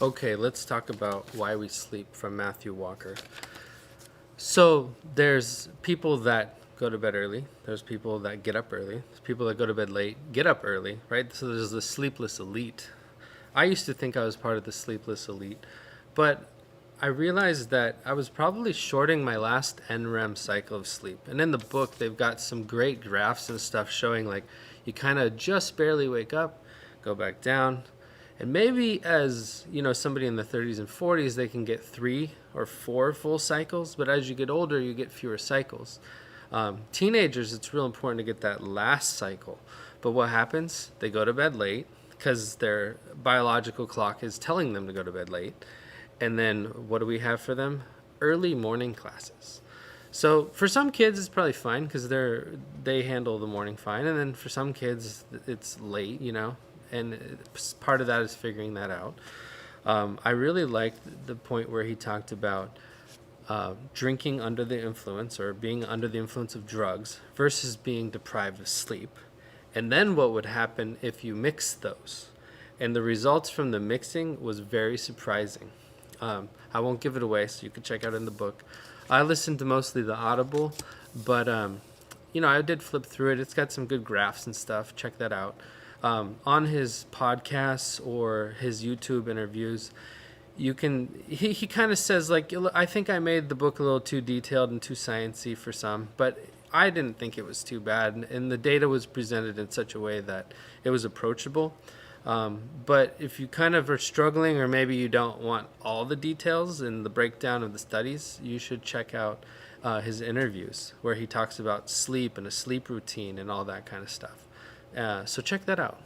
Okay, let's talk about Why We Sleep from Matthew Walker. So there's people that go to bed early. There's people that get up early. There's people that go to bed late, get up early, right? So there's the sleepless elite. I used to think I was part of the sleepless elite, but I realized that I was probably shorting my last NREM cycle of sleep. And in the book, they've got some great graphs and stuff showing like you kind of just barely wake up, go back down, and maybe as somebody in the 30s and 40s, they can get 3 or 4 full cycles. But as you get older, you get fewer cycles. Teenagers, it's real important to get that last cycle. But what happens? They go to bed late because their biological clock is telling them to go to bed late. And then what do we have for them? Early morning classes. So for some kids, it's probably fine because they handle the morning fine, and then for some kids, it's late, and part of that is figuring that out. I really liked the point where he talked about drinking under the influence or being under the influence of drugs versus being deprived of sleep. And then what would happen if you mix those? And the results from the mixing was very surprising. I won't give it away, so you can check out in the book. I listened to mostly the Audible, but I did flip through it. It's got some good graphs and stuff. Check that out. On his podcasts or his YouTube interviews, he kind of says like, I think I made the book a little too detailed and too sciencey for some, but I didn't think it was too bad, and the data was presented in such a way that it was approachable. But if you kind of are struggling, or maybe you don't want all the details and the breakdown of the studies, you should check out his interviews where he talks about sleep and a sleep routine and all that kind of stuff. So check that out.